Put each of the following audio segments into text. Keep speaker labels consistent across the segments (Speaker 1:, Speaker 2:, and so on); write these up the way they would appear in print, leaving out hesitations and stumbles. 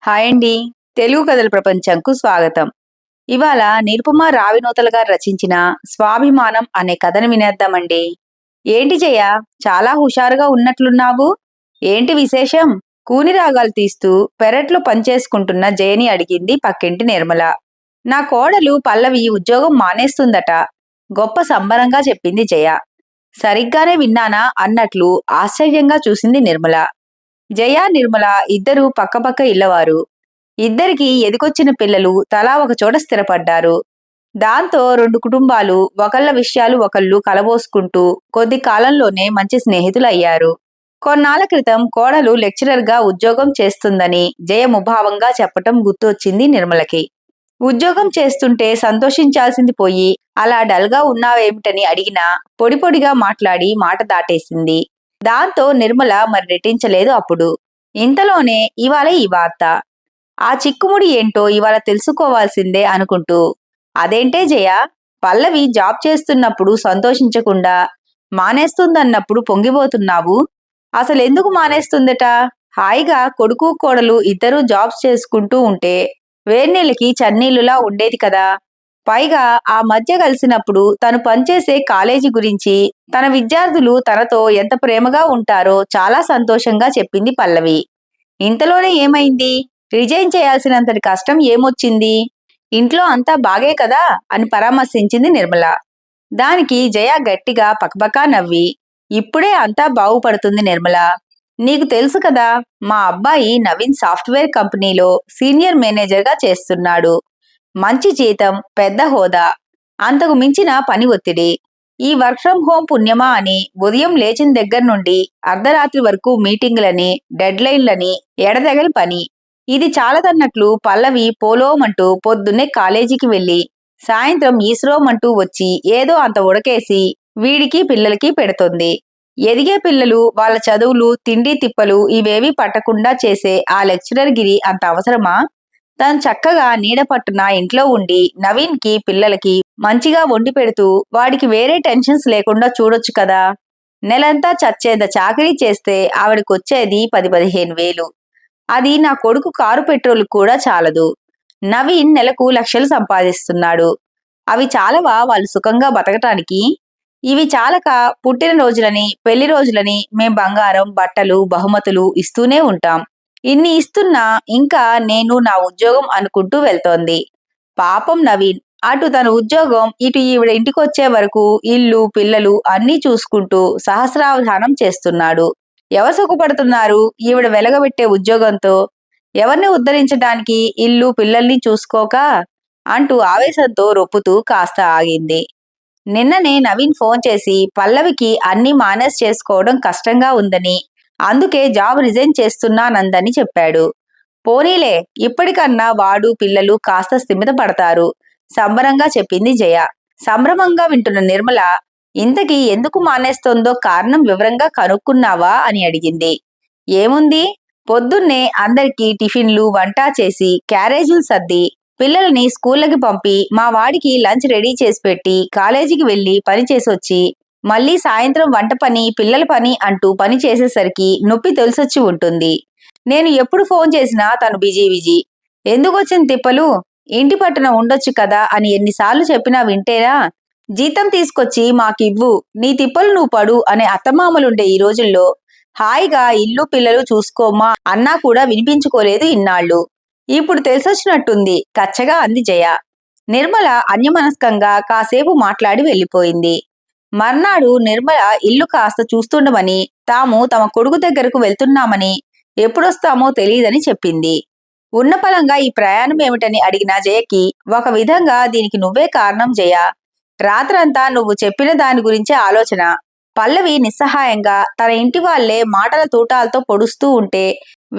Speaker 1: Hi అండి. తెలుగు కథల ప్రపంచంకు స్వాగతం. ఇవాళ నిరుపమ రావినూతల గారు రచించిన 'స్వాభిమానం' అనే కథను వినేద్దామండి. ఏంటి జయ, చాలా హుషారుగా ఉన్నట్లున్నావు? ఏంటి విశేషం? కూని రాగాలు తీస్తూ పెరట్లో పనిచేసుకుంటున్న జయని అడిగింది పక్కింటి నిర్మల. నా కోడలు పల్లవి ఉద్యోగం మానేస్తుందట. గొప్ప సంబరంగా చెప్పింది జయ. సరిగ్గానే విన్నానా అన్నట్లు ఆశ్చర్యంగా చూసింది నిర్మల. జయ, నిర్మల ఇద్దరూ పక్కపక్క ఇళ్లవారు. ఇద్దరికీ ఎదిగొచ్చిన పిల్లలు తలా ఒక చోట స్థిరపడ్డారు. దాంతో రెండు కుటుంబాలు ఒకళ్ళ విషయాలు ఒకళ్ళు కలబోసుకుంటూ కొద్ది కాలంలోనే మంచి స్నేహితులయ్యారు. కొన్నాళ్ల క్రితం కోడలు లెక్చరర్గా ఉద్యోగం చేస్తుందని జయ ముభావంగా చెప్పటం గుర్తొచ్చింది నిర్మలకి. ఉద్యోగం చేస్తుంటే సంతోషించాల్సింది పోయి అలా డల్గా ఉన్నావేమిటని అడిగినా పొడి పొడిగా మాట్లాడి మాట దాటేసింది. దాంతో నిర్మల మరి రెట్టించలేదు అప్పుడు. ఇంతలోనే ఇవాళ ఈ వార్త. ఆ చిక్కుముడి ఏంటో ఇవాళ తెలుసుకోవాల్సిందే అనుకుంటూ, అదేంటే జయ, పల్లవి జాబ్ చేస్తున్నప్పుడు సంతోషించకుండా మానేస్తుందన్నప్పుడు పొంగిపోతున్నావు? అసలెందుకు మానేస్తుందట? హాయిగా కొడుకు కోడలు ఇద్దరూ జాబ్స్ చేసుకుంటూ ఉంటే వేర్నీళ్ళకి చన్నీళ్లులా ఉండేది కదా. పైగా ఆ మధ్య కలిసినప్పుడు తను పనిచేసే కాలేజీ గురించి, తన విద్యార్థులు తనతో ఎంత ప్రేమగా ఉంటారో చాలా సంతోషంగా చెప్పింది పల్లవి. ఇంతలోనే ఏమైంది? రిజైన్ చేయాల్సినంతటి కష్టం ఏమొచ్చింది? ఇంట్లో అంతా బాగే కదా అని పరామర్శించింది నిర్మల. దానికి జయ గట్టిగా పకపకా నవ్వి, ఇప్పుడే అంతా బాగుపడుతుంది నిర్మల. నీకు తెలుసు కదా, మా అబ్బాయి నవీన్ సాఫ్ట్వేర్ కంపెనీలో సీనియర్ మేనేజర్గా చేస్తున్నాడు. మంచి జీతం, పెద్ద హోదా, అంతకు మించిన పని ఒత్తిడి. ఈ వర్క్ ఫ్రం హోం పుణ్యమా అని ఉదయం లేచిన దగ్గర నుండి అర్ధరాత్రి వరకు మీటింగులని, డెడ్లైన్లని, ఎడతెగని పని. ఇది చాలదన్నట్లు పల్లవి పోలోమంటూ పొద్దున్నే కాలేజీకి వెళ్లి సాయంత్రం ఈశ్రోమంటూ వచ్చి ఏదో అంత ఉడకేసి వీడికి పిల్లలకి పెడుతోంది. ఎదిగే పిల్లలు, వాళ్ళ చదువులు, తిండి తిప్పలు ఇవేవీ పట్టకుండా చేసే ఆ లెక్చరర్ గిరి అంత అవసరమా? తను చక్కగా నీడ పట్టున ఇంట్లో ఉండి నవీన్కి, పిల్లలకి మంచిగా వండి పెడుతూ వాడికి వేరే టెన్షన్స్ లేకుండా చూడొచ్చు కదా. నెలంతా చచ్చేంత చాకరీ చేస్తే ఆవిడకొచ్చేది 10-15 వేలు. అది నా కొడుకు కారు పెట్రోల్ కూడా చాలదు. నవీన్ నెలకు లక్షలు సంపాదిస్తున్నాడు. అవి చాలవా వాళ్ళు సుఖంగా బతకటానికి? ఇవి చాలక పుట్టిన రోజులని, పెళ్లి రోజులని మేం బంగారం, బట్టలు, బహుమతులు ఇస్తూనే ఉంటాం. ఇన్ని ఇస్తున్నా ఇంకా నేను నా ఉద్యోగం అనుకుంటూ వెళ్తోంది. పాపం నవీన్ అటు తన ఉద్యోగం, ఇటు ఈవిడ ఇంటికొచ్చే వరకు ఇల్లు, పిల్లలు అన్నీ చూసుకుంటూ సహస్రావధానం చేస్తున్నాడు. ఎవరు సుఖపడుతున్నారు ఈవిడ వెలగబెట్టే ఉద్యోగంతో? ఎవరిని ఉద్ధరించడానికి ఇల్లు, పిల్లల్ని చూసుకోక? అంటూ ఆవేశంతో రొప్పుతూ కాస్త ఆగింది. నిన్ననే నవీన్ ఫోన్ చేసి పల్లవికి అన్నీ మేనేజ్ చేసుకోవడం కష్టంగా ఉందని, అందుకే జాబ్ రిజైన్ చేస్తున్నానందని చెప్పాడు. పోనీలే, ఇప్పటికన్నా వాడు, పిల్లలు కాస్త స్థిమిత పడతారు సంబరంగా చెప్పింది జయ. సంభ్రమంగా వింటున్న నిర్మల, ఇంతకీ ఎందుకు మానేస్తోందో కారణం వివరంగా కనుక్కున్నావా అని అడిగింది. ఏముంది, పొద్దున్నే అందరికీ టిఫిన్లు, వంట చేసి క్యారేజీలు సర్ది పిల్లల్ని స్కూళ్ళకి పంపి మా వాడికి లంచ్ రెడీ చేసి పెట్టి కాలేజీకి వెళ్లి పని చేసొచ్చి మళ్ళీ సాయంత్రం వంట పని, పిల్లల పని అంటూ పని చేసేసరికి నొప్పి తెలిసొచ్చి ఉంటుంది. నేను ఎప్పుడు ఫోన్ చేసినా తను బిజీ బిజీ. ఎందుకొచ్చిన తిప్పలు? ఇంటి పట్టున ఉండొచ్చు కదా అని ఎన్నిసార్లు చెప్పినా వింటేనా? జీతం తీసుకొచ్చి మాకివ్వు, నీ తిప్పలు నువ్వు పడు అనే అత్తమామలుండే ఈ రోజుల్లో హాయిగా ఇల్లు, పిల్లలు చూసుకోమ్మా అన్నా కూడా వినిపించుకోలేదు ఇన్నాళ్ళు. ఇప్పుడు తెలిసొచ్చినట్టుంది కచ్చగా అంది జయ. నిర్మల అన్యమనస్కంగా కాసేపు మాట్లాడి వెళ్ళిపోయింది. మర్నాడు నిర్మల ఇల్లు కాస్త చూస్తుండమని, తాము తమ కొడుకు దగ్గరకు వెళ్తున్నామని, ఎప్పుడొస్తామో తెలియదని చెప్పింది. ఉన్నపలంగా ఈ ప్రయాణం ఏమిటని అడిగిన జయకి, ఒక విధంగా దీనికి నువ్వే కారణం జయ. రాత్రంతా నువ్వు చెప్పిన దాని గురించే ఆలోచన. పల్లవి నిస్సహాయంగా తన ఇంటి వాళ్లే మాటల తూటాలతో పొడుస్తూ ఉంటే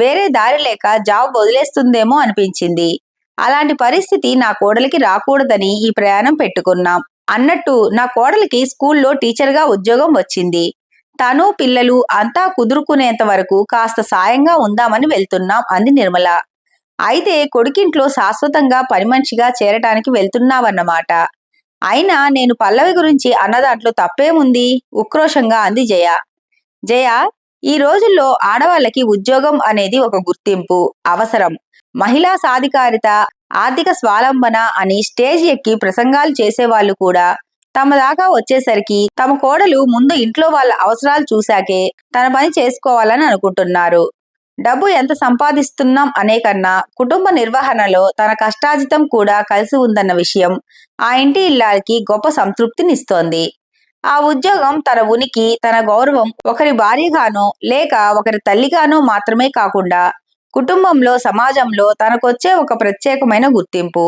Speaker 1: వేరే దారి లేక జాబ్ వదిలేస్తుందేమో అనిపించింది. అలాంటి పరిస్థితి నా కోడలికి రాకూడదని ఈ ప్రయాణం పెట్టుకున్నాం. అన్నట్టు నా కోడలికి స్కూల్లో టీచర్గా ఉద్యోగం వచ్చింది. తను, పిల్లలు అంతా కుదురుకునేంత వరకు కాస్త సాయంగా ఉందామని వెళ్తున్నాం అంది నిర్మల. అయితే కొడుకింట్లో శాశ్వతంగా పని మనిషిగా చేరటానికి వెళ్తున్నావన్నమాట. అయినా నేను పల్లవి గురించి అన్నదాంట్లో తప్పేముంది? ఉక్రోషంగా అంది జయ. జయ, ఈ రోజుల్లో ఆడవాళ్ళకి ఉద్యోగం అనేది ఒక గుర్తింపు, అవసరం. మహిళా సాధికారిత, ఆర్థిక స్వావలంబన అని స్టేజ్ ఎక్కి ప్రసంగాలు చేసేవాళ్ళు కూడా తమ దాకా వచ్చేసరికి తమ కోడలు ముందు ఇంట్లో వాళ్ళ అవసరాలు చూశాకే తన పని చేసుకోవాలని అనుకుంటున్నారు. డబ్బు ఎంత సంపాదిస్తున్నాం అనే కన్నా కుటుంబ నిర్వహణలో తన కష్టార్జితం కూడా కలిసి ఉందన్న విషయం ఆ ఇంటి ఇల్లాలకి గొప్ప సంతృప్తినిస్తోంది. ఆ ఉద్యోగం తన ఉనికి, తన గౌరవం ఒకరి భార్యగానో లేక ఒకరి తల్లిగానో మాత్రమే కాకుండా కుటుంబంలో, సమాజంలో తనకొచ్చే ఒక ప్రత్యేకమైన గుర్తింపు.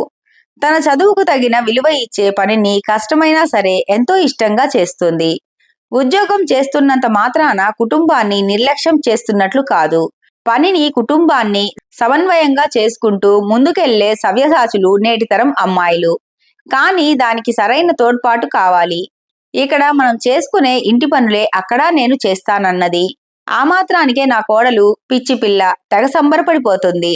Speaker 1: తన చదువుకు తగిన విలువ ఇచ్చే పనిని కష్టమైనా సరే ఎంతో ఇష్టంగా చేస్తుంది. ఉద్యోగం చేస్తున్నంత మాత్రాన కుటుంబాన్ని నిర్లక్ష్యం చేస్తున్నట్లు కాదు. పనిని, కుటుంబాన్ని సమన్వయంగా చేసుకుంటూ ముందుకెళ్లే సవ్యసాచులు నేటి తరం అమ్మాయిలు. కానీ దానికి సరైన తోడ్పాటు కావాలి. ఇక్కడ మనం చేసుకునే ఇంటి పనులే అక్కడ నేను చేస్తానన్నది. ఆ మాత్రానికే నా కోడలు పిచ్చి పిల్ల తెగ సంబరపడిపోతుంది.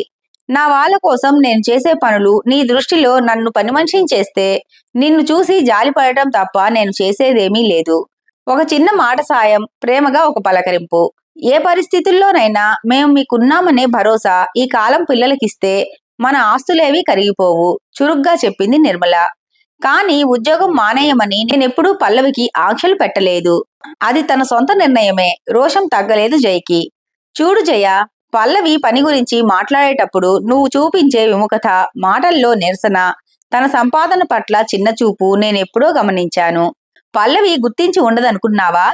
Speaker 1: నా వాళ్ళ కోసం నేను చేసే పనులు నీ దృష్టిలో నన్ను పనిమనిషిని చేస్తే నిన్ను చూసి జాలిపడటం తప్ప నేను చేసేదేమీ లేదు. ఒక చిన్న మాట సాయం, ప్రేమగా ఒక పలకరింపు. ఏ పరిస్థితుల్లోనైనా మేము మీకున్నామనే భరోసా ఈ కాలం పిల్లలకిస్తే మన ఆస్తులేవీ కరిగిపోవు, చురుగ్గా చెప్పింది నిర్మల. కానీ ఉద్యోగం మానేయమని నేనెప్పుడూ పల్లవికి ఆంక్షలు పెట్టలేదు. అది తన సొంత నిర్ణయమే. రోషం తగ్గలేదు జయకి. చూడు జయ, పల్లవి పని గురించి మాట్లాడేటప్పుడు నువ్వు చూపించే విముఖత, మాటల్లో నిరసన, తన సంపాదన పట్ల చిన్న చూపు నేనెప్పుడో గమనించాను. పల్లవి గుర్తించి ఉండదనుకున్నావా?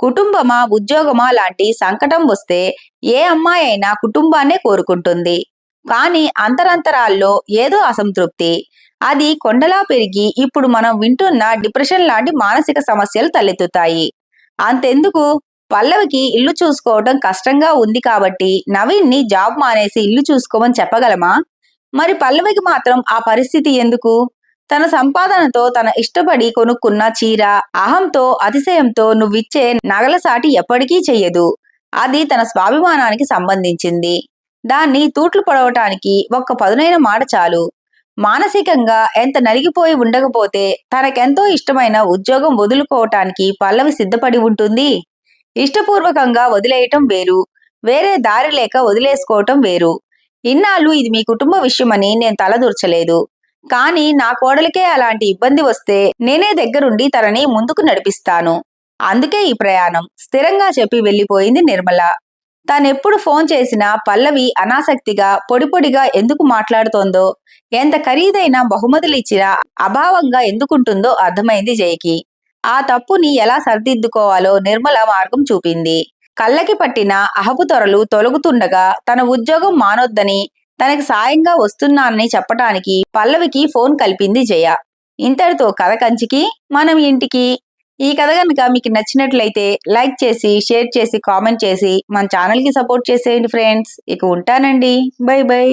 Speaker 1: కుటుంబమా, ఉద్యోగమా లాంటి సంకటం వస్తే ఏ అమ్మాయి అయినా కుటుంబాన్నే కోరుకుంటుంది. కానీ అంతరంతరాల్లో ఏదో అసంతృప్తి. అది కొండలా పెరిగి ఇప్పుడు మనం వింటున్న డిప్రెషన్ లాంటి మానసిక సమస్యలు తలెత్తుతాయి. అంతెందుకు, పల్లవికి ఇల్లు చూసుకోవడం కష్టంగా ఉంది కాబట్టి నవీన్ని జాబ్ మానేసి ఇల్లు చూసుకోమని చెప్పగలమా? మరి పల్లవికి మాత్రం ఆ పరిస్థితి ఎందుకు? తన సంపాదనతో తన ఇష్టపడి కొనుక్కున్న చీర, అహంతో, అతిశయంతో నువ్విచ్చే నగల సాటి ఎప్పటికీ చెయ్యదు. అది తన స్వాభిమానానికి సంబంధించింది. దాన్ని తూట్లు పొడవటానికి ఒక్క పదునైన మాట చాలు. మానసికంగా ఎంత నలిగిపోయి ఉండకపోతే తనకెంతో ఇష్టమైన ఉద్యోగం వదులుకోవటానికి పల్లవి సిద్ధపడి ఉంటుంది? ఇష్టపూర్వకంగా వదిలేయటం వేరు, వేరే దారి లేక వదిలేసుకోవటం వేరు. ఇన్నాళ్ళు ఇది మీ కుటుంబ విషయమని నేను తలదూర్చలేదు. కానీ నా కోడలికే అలాంటి ఇబ్బంది వస్తే నేనే దగ్గరుండి తనని ముందుకు నడిపిస్తాను. అందుకే ఈ ప్రయాణం, స్థిరంగా చెప్పి వెళ్ళిపోయింది నిర్మల. తానెప్పుడు ఫోన్ చేసినా పల్లవి అనాసక్తిగా, పొడిపొడిగా ఎందుకు మాట్లాడుతోందో, ఎంత ఖరీదైన బహుమతులిచ్చినా అభావంగా ఎందుకుంటుందో అర్థమైంది జయకి. ఆ తప్పుని ఎలా సరిదిద్దుకోవాలో నిర్మల మార్గం చూపింది. కళ్ళకి పట్టిన అహపు తొరలు తొలగుతుండగా తన ఉద్యోగం మానొద్దని, తనకి సాయంగా వస్తున్నానని చెప్పటానికి పల్లవికి ఫోన్ కలిపింది జయ. ఇంతటితో కథ కంచికి, మనం ఇంటికి. ఈ కథ కనుక మీకు నచ్చినట్లయితే లైక్ చేసి, షేర్ చేసి, కామెంట్ చేసి మన ఛానల్కి సపోర్ట్ చేసేయండి ఫ్రెండ్స్. ఇక ఉంటానండి. By by.